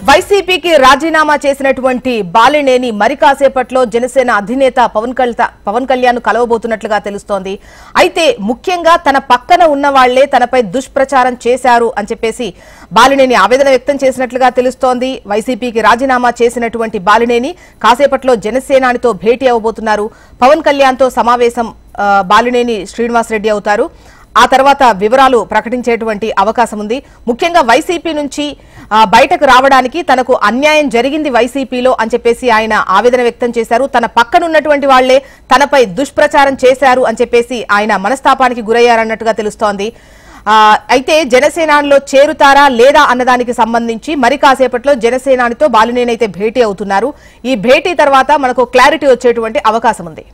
వైసీపీకి రాజీనామా చేసినటువంటి బాలినేని మరి కాసేపట్లో జనసేన అధినేత పవన్ కళ్యాణ్ కలవబోతున్నట్లుగా తెలుస్తోంది. అయితే ముఖ్యంగా తన పక్కన ఉన్న వాళ్లే తనపై దుష్ప్రచారం చేశారు అని చెప్పేసి బాలినేని ఆవేదన వ్యక్తం చేసినట్లుగా తెలుస్తోంది. వైసీపీకి రాజీనామా చేసినటువంటి బాలినేని కాసేపట్లో జనసేనానితో భేటీ అవబోతున్నారు. పవన్ కళ్యాణ్తో సమావేశం బాలినేని శ్రీనివాస్ రెడ్డి అవుతారు. ఆ తర్వాత వివరాలు ప్రకటించేటువంటి అవకాశం ఉంది. ముఖ్యంగా వైసీపీ నుంచి బయటకు రావడానికి తనకు అన్యాయం జరిగింది వైసీపీలో అని చెప్పేసి ఆయన ఆవేదన వ్యక్తం చేశారు. తన పక్కనున్నటువంటి వాళ్లే తనపై దుష్ప్రచారం చేశారు అని చెప్పేసి ఆయన మనస్తాపానికి గురయ్యారన్నట్టుగా తెలుస్తోంది. అయితే జనసేనలో చేరుతారా లేదా అన్నదానికి సంబంధించి మరి కాసేపట్లో జనసేనానితో బాలినేని అయితే భేటీ అవుతున్నారు. ఈ భేటీ తర్వాత మనకు క్లారిటీ వచ్చేటువంటి అవకాశం ఉంది.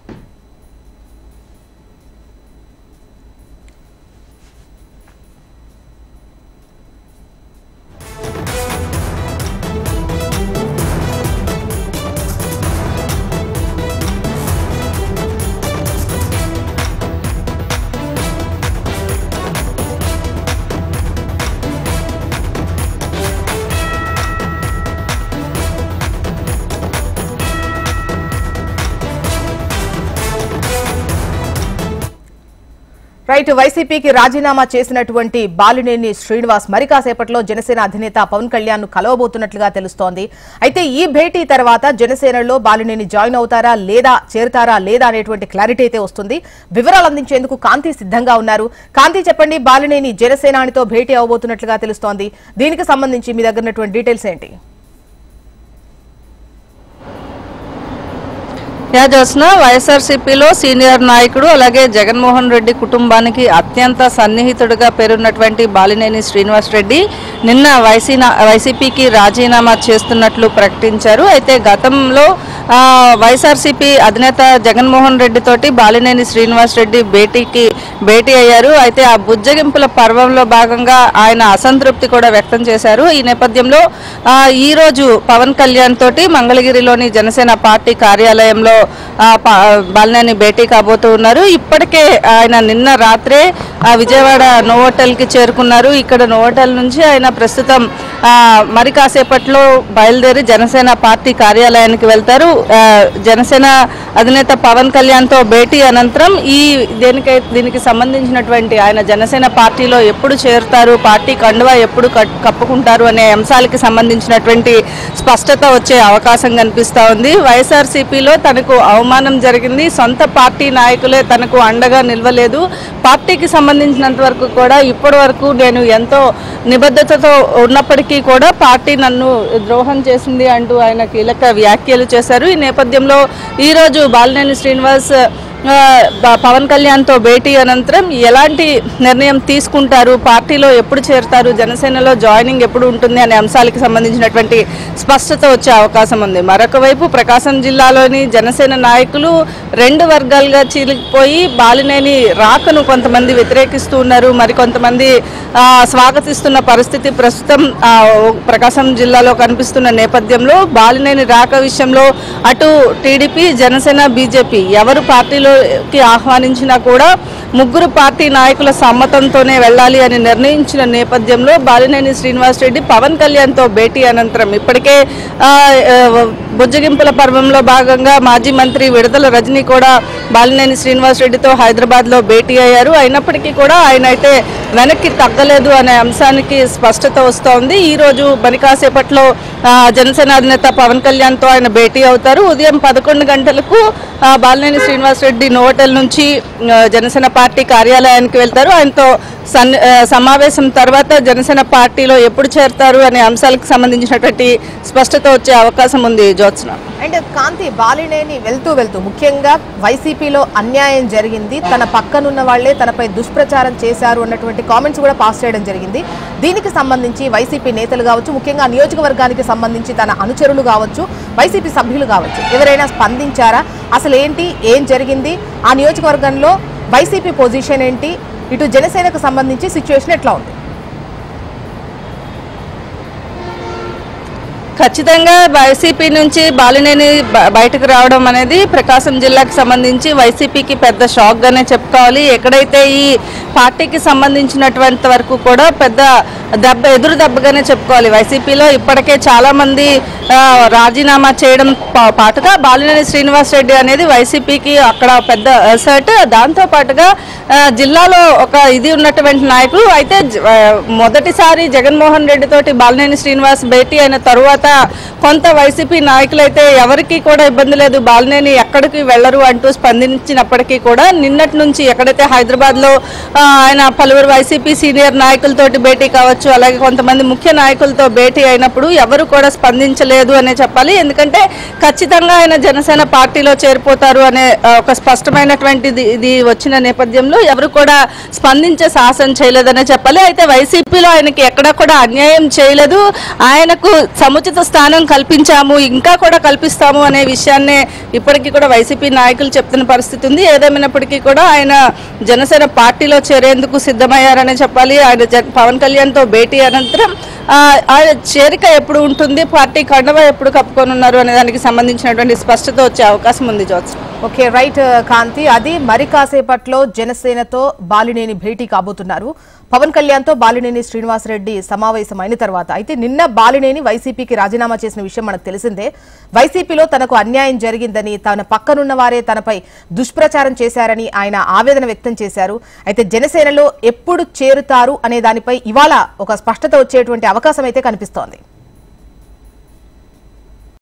రైట్, వైసీపీకి రాజీనామా చేసినటువంటి బాలినేని శ్రీనివాస్ మరి కాసేపట్లో జనసేన అధినేత పవన్ కళ్యాణ్ కలవబోతున్నట్లుగా తెలుస్తోంది. అయితే ఈ భేటీ తర్వాత జనసేనలో బాలినేని జాయిన్ అవుతారా లేదా చేరుతారా లేదా అనేటువంటి క్లారిటీ అయితే వస్తుంది. వివరాలు అందించేందుకు కాంతి సిద్ధంగా ఉన్నారు. కాంతి, చెప్పండి, బాలినేని జనసేనానితో భేటీ అవబోతున్నట్లుగా తెలుస్తోంది. దీనికి సంబంధించి మీ దగ్గర ఉన్నటువంటి డీటెయిల్స్ ఏంటి? జ్యోత్స్న, వైఎస్ఆర్సీపీలో సీనియర్ నాయకుడు అలాగే జగన్మోహన్ రెడ్డి కుటుంబానికి అత్యంత సన్నిహితుడిగా పేరున్నటువంటి బాలినేని శ్రీనివాస్ రెడ్డి నిన్న వైసీపీకి రాజీనామా చేస్తున్నట్లు ప్రకటించారు. అయితే గతంలో వైఎస్ఆర్సీపీ అధినేత జగన్మోహన్ రెడ్డి తోటి బాలినేని శ్రీనివాస్ రెడ్డి భేటీ అయ్యారు. అయితే ఆ బుజ్జగింపుల పర్వంలో భాగంగా ఆయన అసంతృప్తి కూడా వ్యక్తం చేశారు. ఈ నేపథ్యంలో ఈ రోజు పవన్ కళ్యాణ్ తోటి మంగళగిరిలోని జనసేన పార్టీ కార్యాలయంలో బాలినేని భేటీ కాబోతూ ఉన్నారు. ఇప్పటికే ఆయన నిన్న రాత్రే విజయవాడ నోవోటల్కి చేరుకున్నారు. ఇక్కడ నోవోటల్ నుంచి ఆయన ప్రస్తుతం మరి కాసేపట్లో బయలుదేరి జనసేన పార్టీ కార్యాలయానికి వెళ్తారు. జనసేన అధినేత పవన్ కళ్యాణ్తో భేటీ అనంతరం దీనికి సంబంధించినటువంటి ఆయన జనసేన పార్టీలో ఎప్పుడు చేరుతారు, పార్టీ కండువా ఎప్పుడు కప్పుకుంటారు అనే అంశాలకి సంబంధించినటువంటి స్పష్టత వచ్చే అవకాశం కనిపిస్తూ ఉంది. వైఎస్ఆర్సీపీలో తనకు అవమానం జరిగింది, సొంత పార్టీ నాయకులే తనకు అండగా నిలవలేదు, పార్టీకి సంబంధించినంత వరకు కూడా ఇప్పటి వరకు నేను ఎంతో నిబద్ధతతో ఉన్నప్పటికీ కూడా పార్టీ నన్ను ద్రోహం చేసింది అంటూ ఆయన కీలక వ్యాఖ్యలు చేశారు. ఈ నేపథ్యంలో ఈరోజు బాలినేని శ్రీనివాస్ పవన్ కళ్యాణ్తో భేటీ అనంతరం ఎలాంటి నిర్ణయం తీసుకుంటారు, పార్టీలో ఎప్పుడు చేరుతారు, జనసేనలో జాయినింగ్ ఎప్పుడు ఉంటుంది అనే అంశాలకు సంబంధించినటువంటి స్పష్టత వచ్చే అవకాశం ఉంది. మరొక వైపు ప్రకాశం జిల్లాలోని జనసేన నాయకులు రెండు వర్గాలుగా చీలిపోయి బాలినేని రాకను కొంతమంది వ్యతిరేకిస్తూ ఉన్నారు, మరికొంతమంది స్వాగతిస్తున్న పరిస్థితి ప్రస్తుతం ప్రకాశం జిల్లాలో కనిపిస్తున్న నేపథ్యంలో బాలినేని రాక విషయంలో అటు టీడీపీ, జనసేన, బీజేపీ ఎవరు పార్టీలో ఆహ్వానించినా కూడా ముగ్గురు పార్టీ నాయకుల సమ్మతంతోనే వెళ్ళాలి అని నిర్ణయించిన నేపథ్యంలో బాలినేని శ్రీనివాస్ రెడ్డి పవన్ కళ్యాణ్తో భేటీ అనంతరం ఇప్పటికే బుజ్జగింపుల పర్వంలో భాగంగా మాజీ మంత్రి విడుదల రజనీ కూడా బాలినేని శ్రీనివాస్ రెడ్డితో హైదరాబాద్లో భేటీ అయ్యారు. అయినప్పటికీ కూడా ఆయన అయితే వెనక్కి తగ్గలేదు అనే అంశానికి స్పష్టత వస్తోంది. ఈరోజు మరి కాసేపట్లో జనసేన అధినేత పవన్ కళ్యాణ్తో ఆయన భేటీ అవుతారు. ఉదయం 11 గంటలకు బాలినేని శ్రీనివాస్ రెడ్డి నోవోటల్ నుంచి జనసేన పార్టీ కార్యాలయానికి వెళ్తారు. ఆయనతో సమావేశం తర్వాత జనసేన పార్టీలో ఎప్పుడు చేరుతారు అనే అంశాలకు సంబంధించినటువంటి స్పష్టత వచ్చే అవకాశం ఉంది. జ్యోత్స్న అండ్ కాంతి, బాలినేని వెళ్తూ ముఖ్యంగా వైసీపీలో అన్యాయం జరిగింది, తన పక్కనున్న వాళ్లే తనపై దుష్ప్రచారం చేశారు అన్నటువంటి కామెంట్స్ కూడా పాస్ చేయడం జరిగింది. దీనికి సంబంధించి వైసీపీ నేతలు కావచ్చు, ముఖ్యంగా నియోజకవర్గానికి సంబంధించి తన అనుచరులు కావచ్చు, వైసీపీ సభ్యులు కావచ్చు, ఎవరైనా స్పందించారా? అసలు ఏంటి, ఏం జరిగింది, ఆ నియోజకవర్గంలో వైసీపీ పొజిషన్ ఏంటి, ఇటు జనసేనకు సంబంధించి సిచ్యువేషన్ ఎట్లా ఉంది? ఖచ్చితంగా వైసీపీ నుంచి బాలినేని బయటకు రావడం అనేది ప్రకాశం జిల్లాకు సంబంధించి వైసీపీకి పెద్ద షాక్ గానే చెప్పుకోవాలి. ఎక్కడైతే ఈ పార్టీకి సంబంధించినటువంటి వరకు కూడా పెద్ద ఎదురు దెబ్బగానే చెప్పుకోవాలి. వైసీపీలో ఇప్పటికే చాలా మంది రాజీనామా చేయడం పాటుగా బాలినేని శ్రీనివాసరెడ్డి అనేది వైసీపీకి అక్కడ పెద్ద అసెట్. దాంతో పాటుగా జిల్లాలో ఒక ఇది ఉన్నటువంటి నాయకులు. అయితే మొదటిసారి జగన్మోహన్ రెడ్డి తోటి బాలినేని శ్రీనివాస్ భేటీ అయిన తరువాత కొంత వైసీపీ నాయకులైతే ఎవరికి కూడా ఇబ్బంది లేదు, బాలినేని ఎక్కడికి వెళ్లరు అంటూ స్పందించినప్పటికీ కూడా నిన్నటి నుంచి ఎక్కడైతే హైదరాబాద్ లో ఆయన పలువురు వైసీపీ సీనియర్ నాయకులతోటి భేటీ కావచ్చు, అలాగే కొంతమంది ముఖ్య నాయకులతో భేటీ అయినప్పుడు ఎవరు కూడా స్పందించలేదు అనే చెప్పాలి. ఎందుకంటే ఖచ్చితంగా ఆయన జనసేన పార్టీలో చేరిపోతారు అనే ఒక స్పష్టమైనటువంటి ఇది వచ్చిన నేపథ్యంలో ఎవరు కూడా స్పందించే సాహసం చేయలేదనే చెప్పాలి. అయితే వైసీపీలో ఆయనకి ఎక్కడా కూడా అన్యాయం చేయలేదు, ఆయనకు సముచిత స్థానం కల్పించాము, ఇంకా కూడా కల్పిస్తాము అనే విషయాన్నే ఇప్పటికీ కూడా వైసీపీ నాయకులు చెప్తున్న పరిస్థితి ఉంది. ఏదేమైనప్పటికీ కూడా ఆయన జనసేన పార్టీలో చేరేందుకు సిద్ధమయ్యారనే చెప్పాలి. ఆయన పవన్ కళ్యాణ్ తో భేటీ అనంతరం ఆయన చేరిక ఎప్పుడు ఉంటుంది, పార్టీ కండవ ఎప్పుడు కప్పుకొనున్నారు అనే దానికి సంబంధించినటువంటి స్పష్టత వచ్చే అవకాశం ఉంది. జోత్స్ ఓకే, రైట్ కాంతి. అది మరి కాసేపట్లో జనసేనతో బాలినేని భేటీ కాబోతున్నారు. పవన్ కళ్యాణ్ తో బాలినేని శ్రీనివాసరెడ్డి సమావేశం అయిన తర్వాత అయితే నిన్న బాలినేని వైసీపీకి రాజీనామా చేసిన విషయం మనకు తెలిసిందే. వైసీపీలో తనకు అన్యాయం జరిగిందని, తన పక్కనున్న వారే తనపై దుష్ప్రచారం చేశారని ఆయన ఆవేదన వ్యక్తం చేశారు. అయితే జనసేనలో ఎప్పుడు చేరుతారు అనే దానిపై ఇవాళ ఒక స్పష్టత వచ్చేటువంటి అవకాశం అయితే కనిపిస్తోంది.